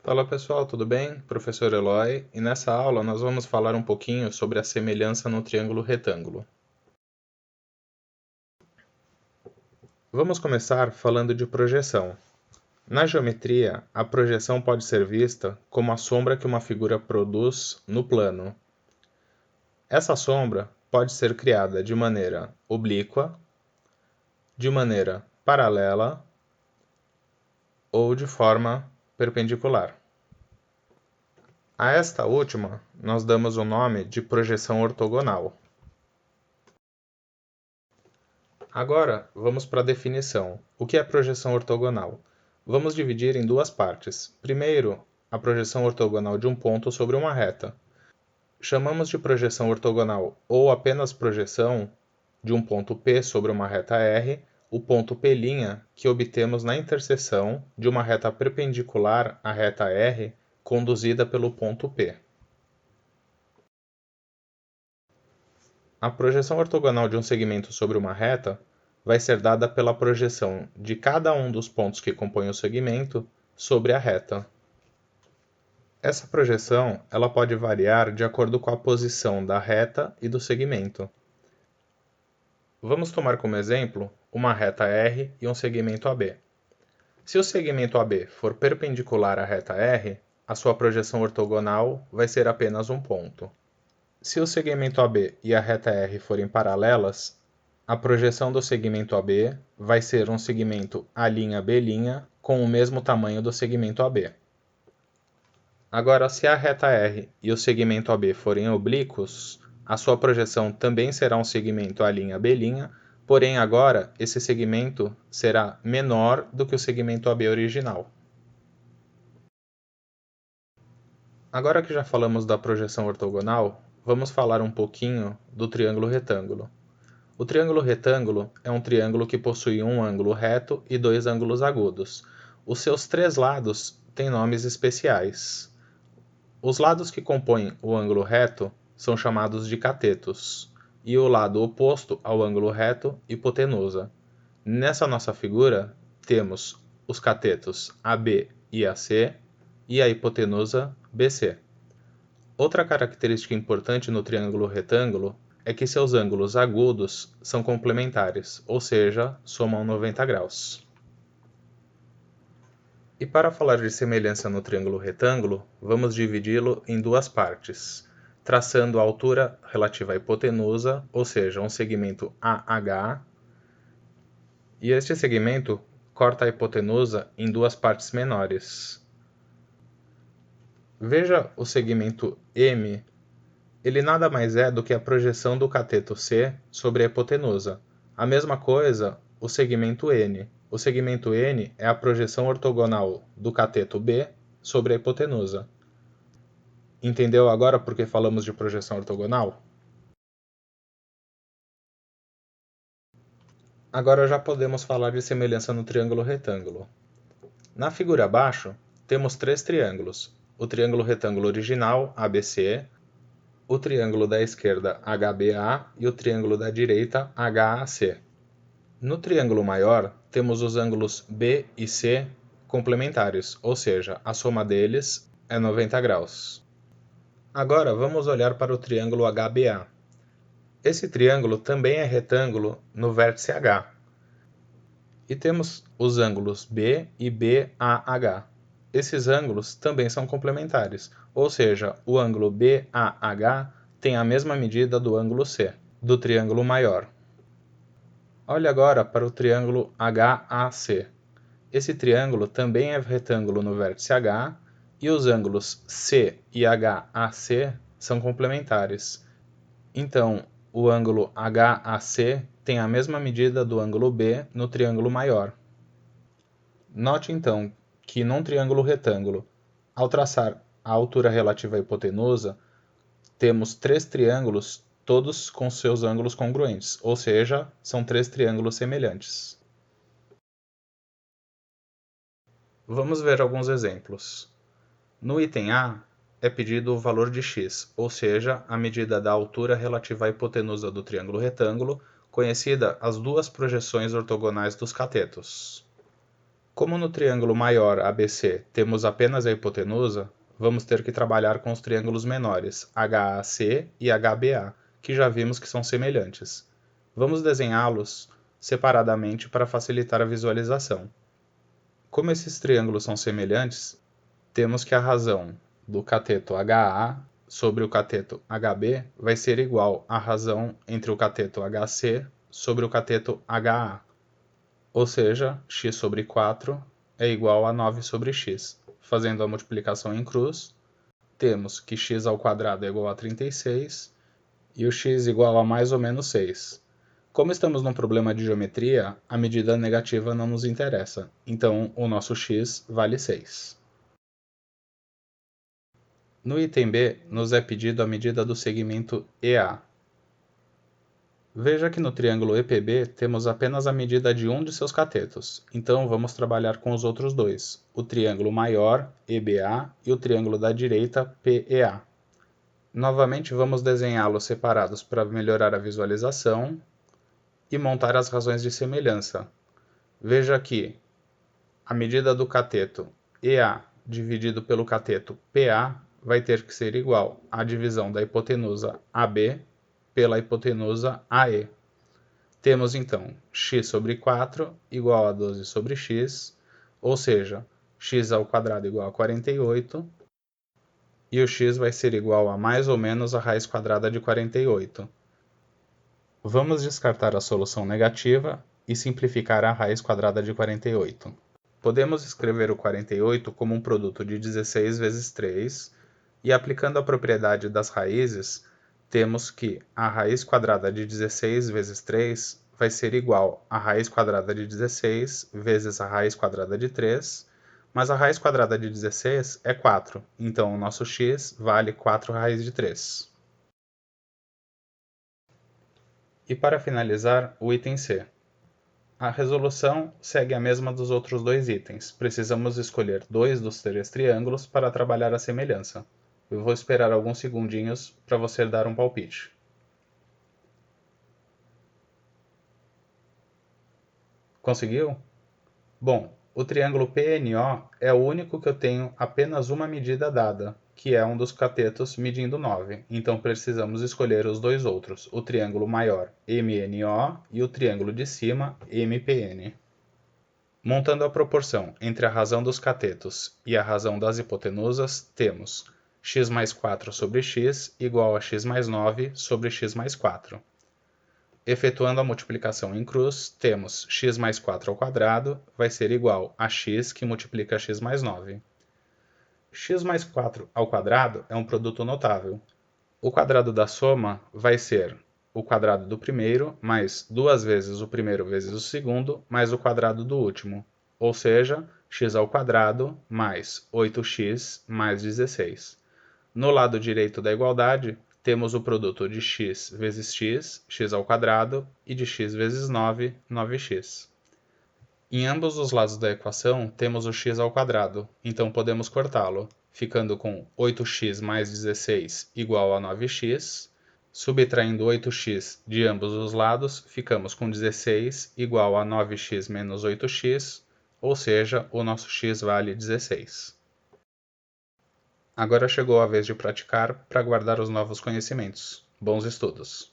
Fala pessoal, tudo bem? Professor Eloy, e nessa aula nós vamos falar um pouquinho sobre a semelhança no triângulo retângulo. Vamos começar falando de projeção. Na geometria, a projeção pode ser vista como a sombra que uma figura produz no plano. Essa sombra pode ser criada de maneira oblíqua, de maneira paralela ou de forma perpendicular. A esta última, nós damos o nome de projeção ortogonal. Agora, vamos para a definição. O que é projeção ortogonal? Vamos dividir em duas partes. Primeiro, a projeção ortogonal de um ponto sobre uma reta. Chamamos de projeção ortogonal ou apenas projeção de um ponto P sobre uma reta R, o ponto P' que obtemos na interseção de uma reta perpendicular à reta R conduzida pelo ponto P. A projeção ortogonal de um segmento sobre uma reta vai ser dada pela projeção de cada um dos pontos que compõem o segmento sobre a reta. Essa projeção ela pode variar de acordo com a posição da reta e do segmento. Vamos tomar como exemplo uma reta R e um segmento AB. Se o segmento AB for perpendicular à reta R, a sua projeção ortogonal vai ser apenas um ponto. Se o segmento AB e a reta R forem paralelas, a projeção do segmento AB vai ser um segmento A'B' com o mesmo tamanho do segmento AB. Agora, se a reta R e o segmento AB forem oblíquos, a sua projeção também será um segmento A'B', porém agora esse segmento será menor do que o segmento AB original. Agora que já falamos da projeção ortogonal, vamos falar um pouquinho do triângulo retângulo. O triângulo retângulo é um triângulo que possui um ângulo reto e dois ângulos agudos. Os seus três lados têm nomes especiais. Os lados que compõem o ângulo reto são chamados de catetos, e o lado oposto ao ângulo reto, hipotenusa. Nessa nossa figura, temos os catetos AB e AC e a hipotenusa BC. Outra característica importante no triângulo retângulo é que seus ângulos agudos são complementares, ou seja, somam 90 graus. E para falar de semelhança no triângulo retângulo, vamos dividi-lo em duas partes, traçando a altura relativa à hipotenusa, ou seja, um segmento AH, e este segmento corta a hipotenusa em duas partes menores. Veja o segmento M, ele nada mais é do que a projeção do cateto C sobre a hipotenusa. A mesma coisa o segmento N. O segmento N é a projeção ortogonal do cateto B sobre a hipotenusa. Entendeu agora por que falamos de projeção ortogonal? Agora já podemos falar de semelhança no triângulo retângulo. Na figura abaixo, temos três triângulos. O triângulo retângulo original, ABC, o triângulo da esquerda, HBA, e o triângulo da direita, HAC. No triângulo maior, temos os ângulos B e C complementares, ou seja, a soma deles é 90 graus. Agora vamos olhar para o triângulo HBA. Esse triângulo também é retângulo no vértice H. E temos os ângulos B e BAH. Esses ângulos também são complementares, ou seja, o ângulo BAH tem a mesma medida do ângulo C, do triângulo maior. Olhe agora para o triângulo HAC. Esse triângulo também é retângulo no vértice H e os ângulos C e HAC são complementares. Então, o ângulo HAC tem a mesma medida do ângulo B no triângulo maior. Note então que num triângulo retângulo, ao traçar a altura relativa à hipotenusa, temos três triângulos, todos com seus ângulos congruentes, ou seja, são três triângulos semelhantes. Vamos ver alguns exemplos. No item A, é pedido o valor de x, ou seja, a medida da altura relativa à hipotenusa do triângulo retângulo, conhecida as duas projeções ortogonais dos catetos. Como no triângulo maior ABC temos apenas a hipotenusa, vamos ter que trabalhar com os triângulos menores HAC e HBA, que já vimos que são semelhantes. Vamos desenhá-los separadamente para facilitar a visualização. Como esses triângulos são semelhantes, temos que a razão do cateto HA sobre o cateto HB vai ser igual à razão entre o cateto HC sobre o cateto HA. Ou seja, x sobre 4 é igual a 9 sobre x. Fazendo a multiplicação em cruz, temos que x ao quadrado é igual a 36 e o x igual a mais ou menos 6. Como estamos num problema de geometria, a medida negativa não nos interessa, então o nosso x vale 6. No item B, nos é pedido a medida do segmento EA. Veja que no triângulo EPB temos apenas a medida de um de seus catetos, então vamos trabalhar com os outros dois, o triângulo maior, EBA, e o triângulo da direita, PEA. Novamente vamos desenhá-los separados para melhorar a visualização e montar as razões de semelhança. Veja que a medida do cateto EA dividido pelo cateto PA vai ter que ser igual à divisão da hipotenusa AB pela hipotenusa AE. Temos então x sobre 4 igual a 12 sobre x, ou seja, x ao quadrado igual a 48, e o x vai ser igual a mais ou menos a raiz quadrada de 48. Vamos descartar a solução negativa e simplificar a raiz quadrada de 48. Podemos escrever o 48 como um produto de 16 vezes 3, e aplicando a propriedade das raízes, temos que a raiz quadrada de 16 vezes 3 vai ser igual à raiz quadrada de 16 vezes a raiz quadrada de 3, mas a raiz quadrada de 16 é 4, então o nosso x vale 4 raiz de 3. E para finalizar, o item C. A resolução segue a mesma dos outros dois itens. Precisamos escolher dois dos três triângulos para trabalhar a semelhança. Eu vou esperar alguns segundinhos para você dar um palpite. Conseguiu? Bom, o triângulo PNO é o único que eu tenho apenas uma medida dada, que é um dos catetos medindo 9. Então precisamos escolher os dois outros, o triângulo maior MNO e o triângulo de cima MPN. Montando a proporção entre a razão dos catetos e a razão das hipotenusas, temos x mais 4 sobre x igual a x mais 9 sobre x mais 4. Efetuando a multiplicação em cruz, temos x mais 4 ao quadrado vai ser igual a x que multiplica x mais 9. X mais 4 ao quadrado é um produto notável. O quadrado da soma vai ser o quadrado do primeiro mais 2 vezes o primeiro vezes o segundo mais o quadrado do último, ou seja, x ao quadrado mais 8x mais 16. No lado direito da igualdade, temos o produto de x vezes x, x ao quadrado, e de x vezes 9, 9x. Em ambos os lados da equação, temos o x ao quadrado, então podemos cortá-lo, ficando com 8x mais 16 igual a 9x. Subtraindo 8x de ambos os lados, ficamos com 16 igual a 9x menos 8x, ou seja, o nosso x vale 16. Agora chegou a vez de praticar para guardar os novos conhecimentos. Bons estudos!